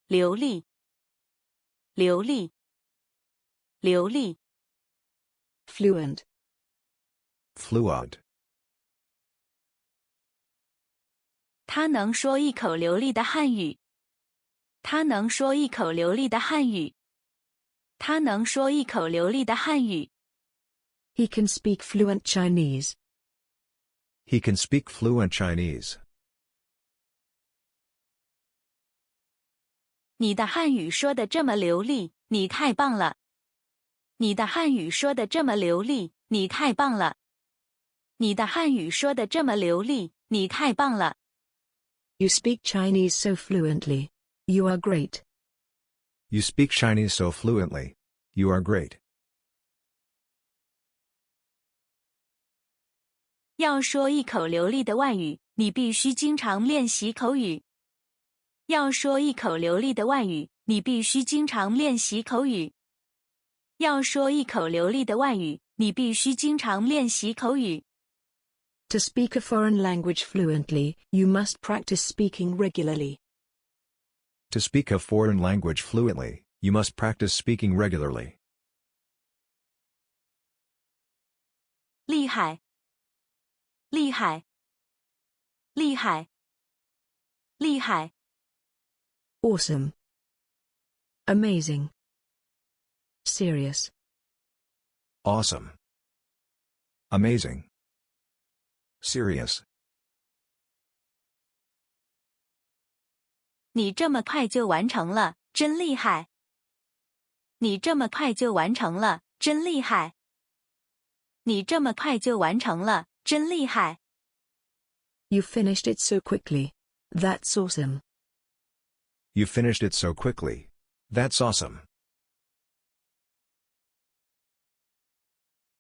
流利，流利，流利。Fluent. Fluent. 他能说一口流利的汉语。他能说一口流利的汉语。他能说一口流利的汉语。He can speak fluent Chinese. He can speak fluent Chinese. 你的汉语说得这么流利，你太棒了。你的汉语说得这么流利，你太棒了。你的汉语说得这么流利，你太棒了。You speak Chinese so fluently. You are great. You speak Chinese so fluently. You are great. 要说一口流利的外语，你必须经常练习口语。要说一口流利的外语，你必须经常练习口语。要说一口流利的外语，你必须经常练习口语。To speak a foreign language fluently, you must practice speaking regularly. To speak a foreign language fluently, you must practice speaking regularly. 厉害，厉害，厉害，厉害。Awesome. Amazing. Serious. Awesome. Amazing. Serious. 你这么快就完成了，真厉害。你这么快就完成了，真厉害。你这么快就完成了，真厉害。You finished it so quickly. That's awesome. You finished it so quickly. That's awesome.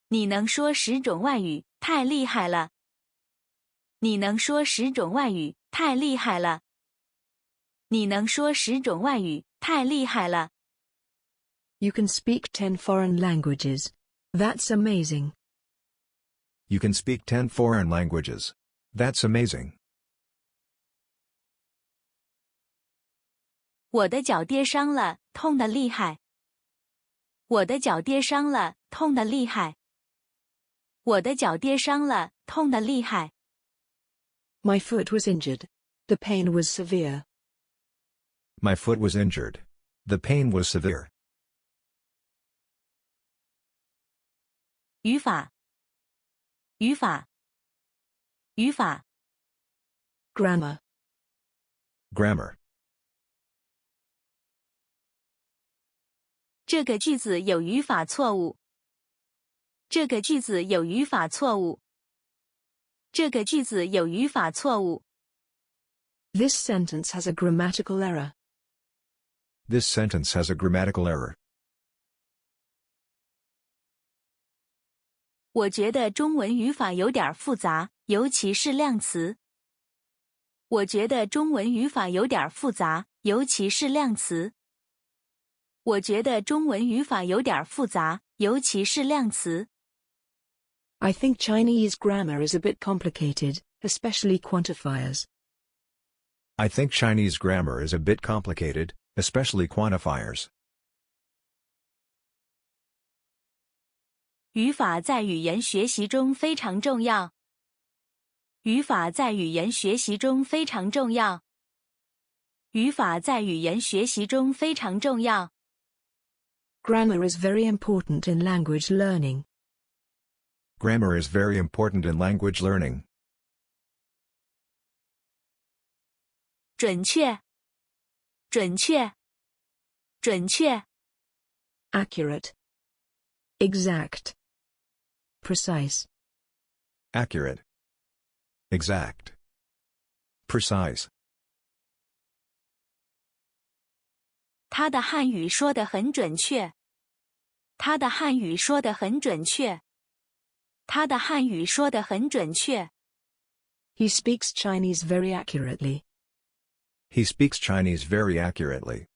你能说10种外语，太厉害了。你能说10种外语，太厉害了。你能说10种外语，太厉害了。You can speak 10 foreign languages. That's amazing. You can speak 10 foreign languages. That's amazing. 我的脚跌伤了，痛得厉害。我的脚跌伤了，痛得厉害。我的脚跌伤了，痛得厉害。My foot was injured. The pain was severe. My foot was injured. The pain was severe. 语法，语法，语法。Grammar. Grammar. 这个句子有语法错误。这个句子有语法错误。这个句子有语法错误。This sentence has a grammatical error. This sentence has a grammatical error. 我觉得中文语法有点复杂，尤其是量词。我觉得中文语法有点复杂，尤其是量词。我觉得中文语法有点复杂，尤其是量词。I think Chinese grammar is a bit complicated, especially quantifiers. I think Chinese grammar is a bit complicated, especially quantifiers. 语法在语言学习中非常重要。语法在语言学习中非常重要。语法在语言学习中非常重要。Grammar is very important in language learning. Grammar is very important in language learning. 准确，准确，准确。Accurate. Exact. Precise. Accurate. Exact. Precise. 他的汉语说得很准确。他的汉语说得很准确。他的汉语说得很准确。He speaks Chinese very accurately. He speaks Chinese very accurately.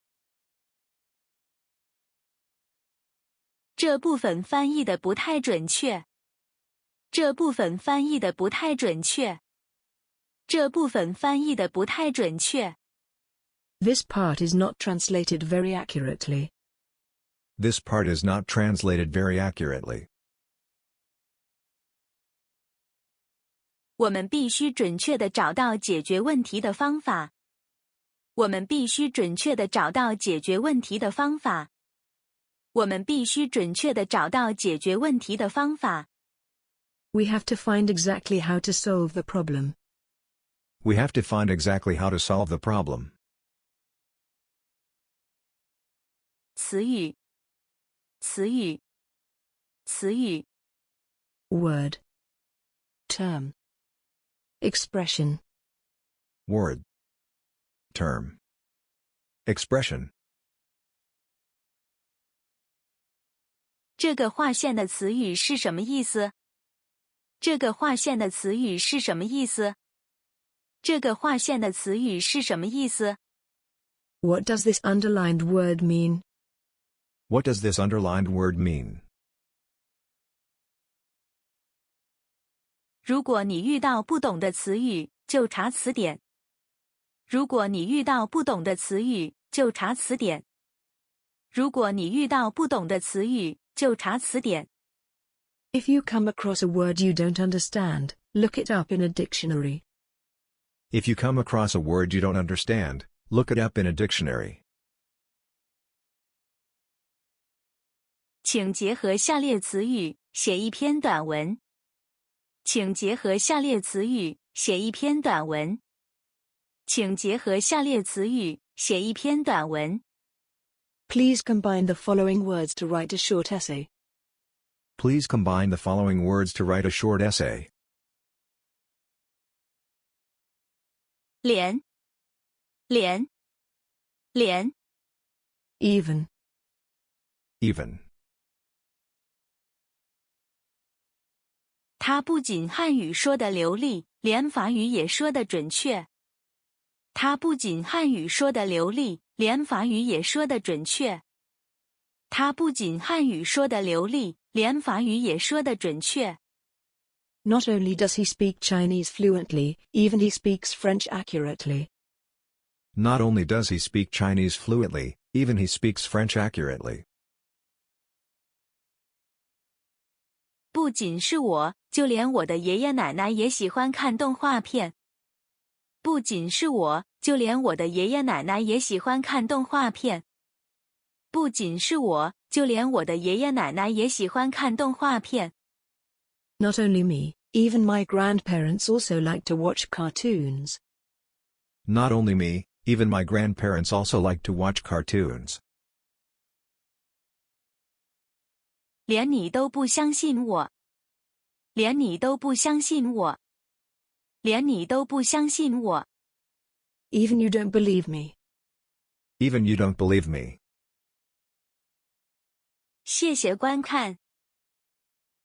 这部分翻译的不太准确。这部分翻译的不太准确。这部分翻译的不太准确。This part is not translated very accurately. This part is not translated very accurately. 我们必须准确地找到解决问题的方法。我们必须准确地找到解决问题的方法。我们必须准确地找到解决问题的方法。We have to find exactly how to solve the problem. We have to find exactly how to solve the problem. 词语，词语，词语。Word. Term. Expression. Word. Term. Expression. 这个划线的词语是什么意思？这个划线的词语是什么意思？这个划线的词语是什么意思？ What does this underlined word mean? What does this underlined word mean? 如果你遇到不懂的词语，就查词典。如果你遇到不懂的词语，就查词典。如果你遇到不懂的词语，就查词典。If you come across a word you don't understand, look it up in a dictionary. If you come across a word you don't understand, look it up in a dictionary. 请结合下列词语，写一篇短文。请结合下列词语，写一篇短文。请结合下列词语，写一篇短文。Please combine the following words to write a short essay. Please combine the following words to write a short essay. 连，连，连。Even. Even. 他不仅汉语说得流利，连法语也说得准确。他不仅汉语说得流利，连法语也说得准确。他不仅汉语说得流利，连法语也说得准确。Not only does he speak Chinese fluently, even he speaks French accurately. Not only does he speak Chinese fluently, even he speaks French accurately. 不仅是我，就连我的爷爷奶奶也喜欢看动画片。不仅是我，就连我的爷爷奶奶也喜欢看动画片。不仅是我，就连我的爷爷奶奶也喜欢看动画片。Not only me, even my grandparents also like to watch cartoons. Not only me, even my grandparents also like to watch cartoons. 连你都不相信我。连你都不相信我。连你都不相信我。Even you don't believe me. Even you don't believe me. 谢谢观看。